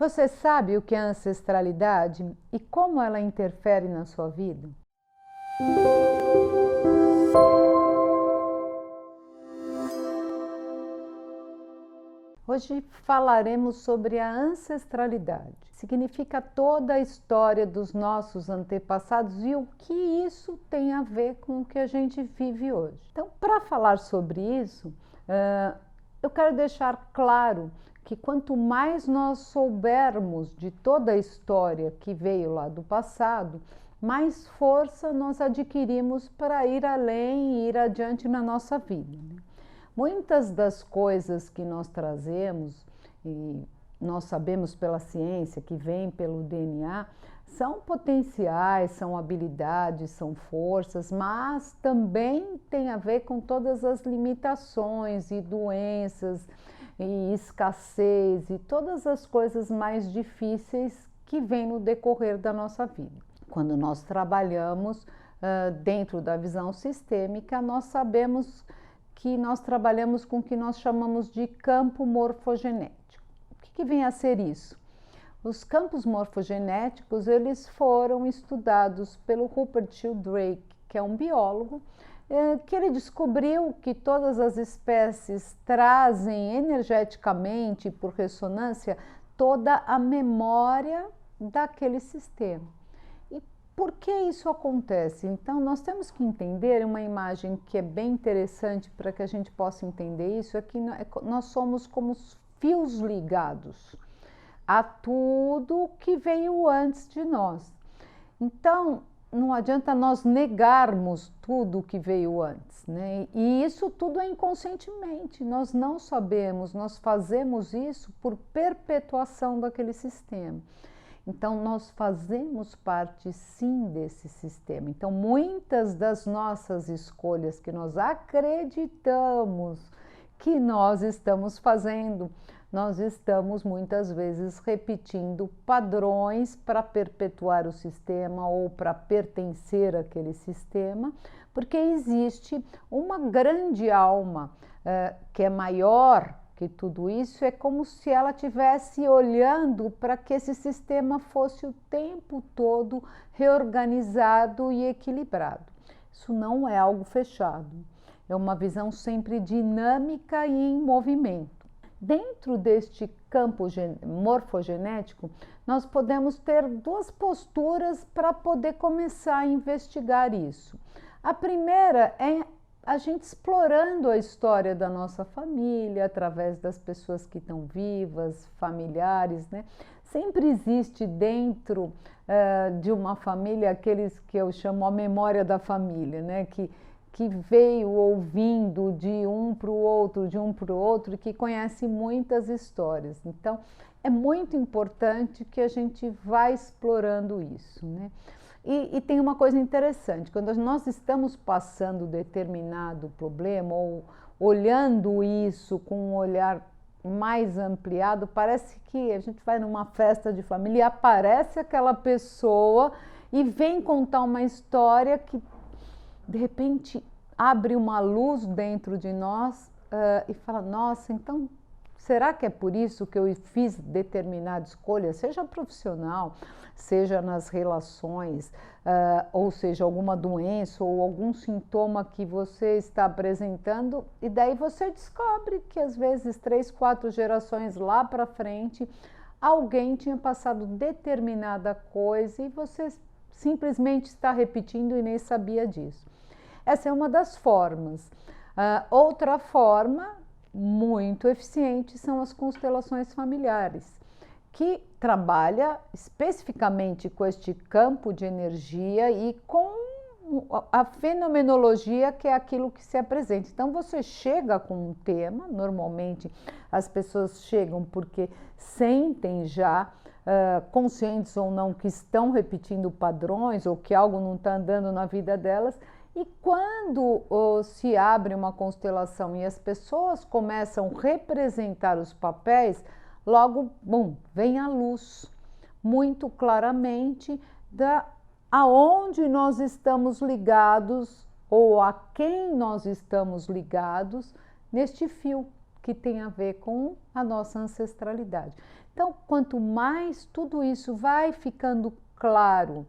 Você sabe o que é ancestralidade e como ela interfere na sua vida? Hoje falaremos sobre a ancestralidade. Significa toda a história dos nossos antepassados e o que isso tem a ver com o que a gente vive hoje. Então, para falar sobre isso, eu quero deixar claro que quanto mais nós soubermos de toda a história que veio lá do passado, mais força nós adquirimos para ir além e ir adiante na nossa vida. Muitas das coisas que nós trazemos, e nós sabemos pela ciência, que vem pelo DNA, são potenciais, são habilidades, são forças, mas também tem a ver com todas as limitações e doenças e escassez e todas as coisas mais difíceis que vêm no decorrer da nossa vida. Quando nós trabalhamos dentro da visão sistêmica, nós sabemos que nós trabalhamos com o que nós chamamos de campo morfogenético. O que vem a ser isso? Os campos morfogenéticos, eles foram estudados pelo Rupert Sheldrake, que é um biólogo, que ele descobriu que todas as espécies trazem energeticamente, por ressonância, toda a memória daquele sistema. Por que isso acontece? Então, nós temos que entender uma imagem que é bem interessante para que a gente possa entender isso, é que nós somos como os fios ligados a tudo que veio antes de nós. Então, não adianta nós negarmos tudo que veio antes, né? E isso tudo é inconscientemente, nós não sabemos, nós fazemos isso por perpetuação daquele sistema. Então, nós fazemos parte, sim, desse sistema. Então, muitas das nossas escolhas que nós acreditamos que nós estamos fazendo, nós estamos muitas vezes repetindo padrões para perpetuar o sistema ou para pertencer àquele sistema, porque existe uma grande alma que é maior que tudo isso, é como se ela estivesse olhando para que esse sistema fosse o tempo todo reorganizado e equilibrado. Isso não é algo fechado, é uma visão sempre dinâmica e em movimento. Dentro deste campo morfogenético, nós podemos ter duas posturas para poder começar a investigar isso. A primeira é a gente explorando a história da nossa família, através das pessoas que estão vivas, familiares, né? Sempre existe dentro de uma família aqueles que eu chamo a memória da família, né? Que veio ouvindo de um para o outro, e que conhece muitas histórias. Então, é muito importante que a gente vá explorando isso, né? E tem uma coisa interessante, quando nós estamos passando determinado problema ou olhando isso com um olhar mais ampliado, parece que a gente vai numa festa de família e aparece aquela pessoa e vem contar uma história que de repente abre uma luz dentro de nós e fala, nossa, então será que é por isso que eu fiz determinada escolha, seja profissional, seja nas relações, ou seja, alguma doença ou algum sintoma que você está apresentando, e daí você descobre que às vezes 3, 4 gerações lá para frente, alguém tinha passado determinada coisa e você simplesmente está repetindo e nem sabia disso. Essa é uma das formas. Outra forma muito eficiente são as constelações familiares, que trabalha especificamente com este campo de energia e com a fenomenologia, que é aquilo que se apresenta. Então você chega com um tema, normalmente as pessoas chegam porque sentem já, conscientes ou não, que estão repetindo padrões ou que algo não está andando na vida delas. E quando se abre uma constelação e as pessoas começam a representar os papéis, logo, vem a luz muito claramente aonde nós estamos ligados ou a quem nós estamos ligados neste fio que tem a ver com a nossa ancestralidade. Então, quanto mais tudo isso vai ficando claro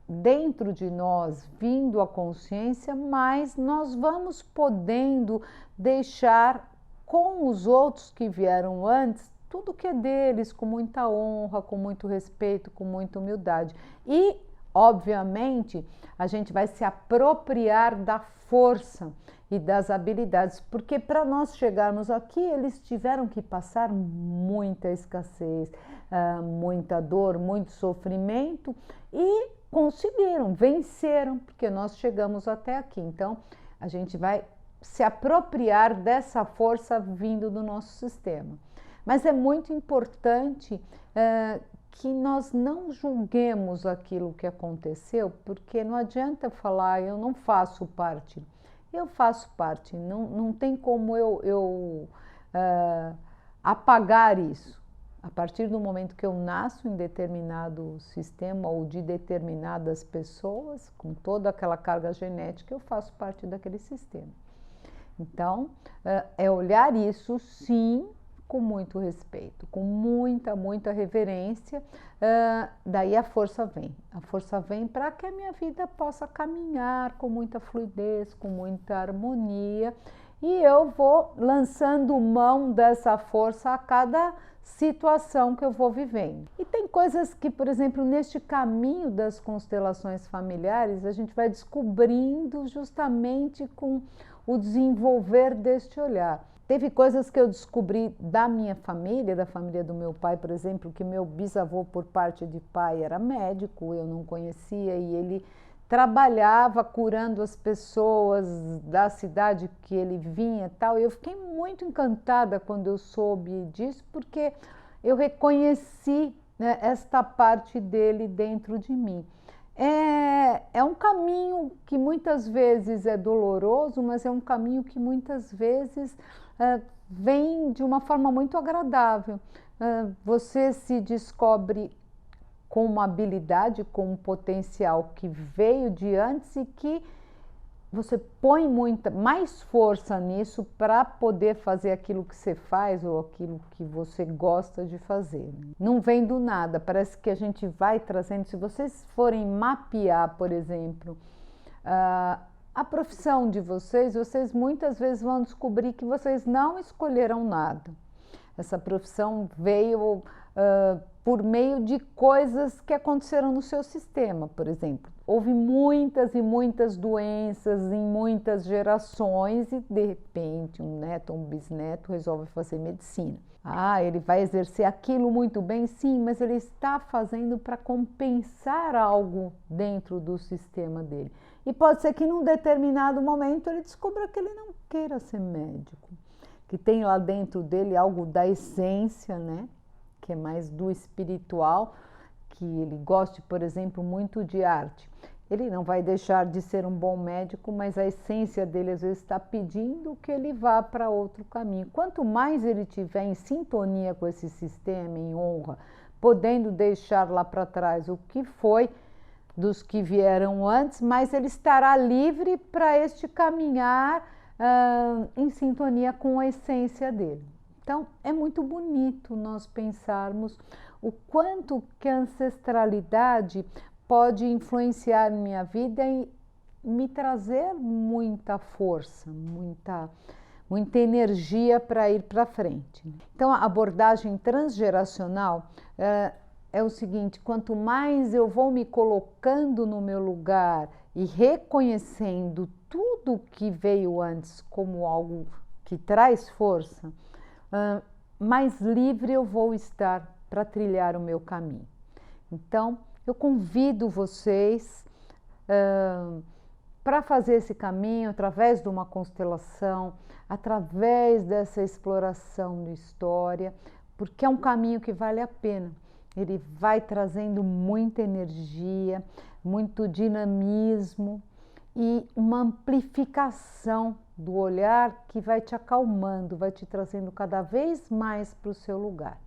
dentro de nós, vindo à consciência, mais nós vamos podendo deixar com os outros que vieram antes tudo que é deles, com muita honra, com muito respeito, com muita humildade. E, obviamente, a gente vai se apropriar da força e das habilidades, porque para nós chegarmos aqui, eles tiveram que passar muita escassez, muita dor, muito sofrimento e conseguiram, venceram, porque nós chegamos até aqui. Então, a gente vai se apropriar dessa força vindo do nosso sistema. Mas é muito importante que nós não julguemos aquilo que aconteceu, porque não adianta falar, eu não faço parte. Eu faço parte, não tem como eu apagar isso. A partir do momento que eu nasço em determinado sistema ou de determinadas pessoas, com toda aquela carga genética, eu faço parte daquele sistema. Então, é olhar isso, sim, com muito respeito, com muita reverência, daí a força vem. A força vem para que a minha vida possa caminhar com muita fluidez, com muita harmonia, e eu vou lançando mão dessa força a cada situação que eu vou vivendo. E tem coisas que, por exemplo, neste caminho das constelações familiares, a gente vai descobrindo justamente com o desenvolver deste olhar. Teve coisas que eu descobri da minha família, da família do meu pai, por exemplo, que meu bisavô por parte de pai era médico, eu não conhecia, e ele trabalhava curando as pessoas da cidade que ele vinha e tal. Eu fiquei muito encantada quando eu soube disso, porque eu reconheci, né, esta parte dele dentro de mim. É um caminho que muitas vezes é doloroso, mas é um caminho que muitas vezes vem de uma forma muito agradável. Você se descobre com uma habilidade, com um potencial que veio de antes e que você põe mais força nisso para poder fazer aquilo que você faz ou aquilo que você gosta de fazer. Não vem do nada, parece que a gente vai trazendo. Se vocês forem mapear, por exemplo, a profissão de vocês, vocês muitas vezes vão descobrir que vocês não escolheram nada. Essa profissão veio por meio de coisas que aconteceram no seu sistema, por exemplo. Houve muitas e muitas doenças em muitas gerações e, de repente, um neto ou um bisneto resolve fazer medicina. Ele vai exercer aquilo muito bem, sim, mas ele está fazendo para compensar algo dentro do sistema dele. E pode ser que num determinado momento ele descubra que ele não queira ser médico, que tem lá dentro dele algo da essência, né? Que é mais do espiritual, que ele goste, por exemplo, muito de arte. Ele não vai deixar de ser um bom médico, mas a essência dele às vezes está pedindo que ele vá para outro caminho. Quanto mais ele tiver em sintonia com esse sistema, em honra, podendo deixar lá para trás o que foi dos que vieram antes, mais ele estará livre para este caminhar em sintonia com a essência dele. Então, é muito bonito nós pensarmos o quanto que a ancestralidade pode influenciar minha vida e me trazer muita força, muita energia para ir para frente. Então, a abordagem transgeracional é o seguinte: quanto mais eu vou me colocando no meu lugar e reconhecendo tudo que veio antes como algo que traz força, mais livre eu vou estar para trilhar o meu caminho. Então, eu convido vocês para fazer esse caminho através de uma constelação, através dessa exploração de história, porque é um caminho que vale a pena. Ele vai trazendo muita energia, muito dinamismo e uma amplificação do olhar que vai te acalmando, vai te trazendo cada vez mais para o seu lugar.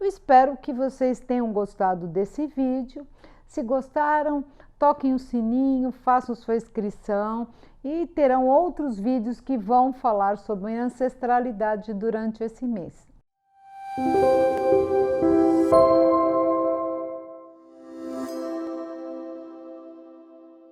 Eu espero que vocês tenham gostado desse vídeo. Se gostaram, toquem o sininho, façam sua inscrição e terão outros vídeos que vão falar sobre ancestralidade durante esse mês.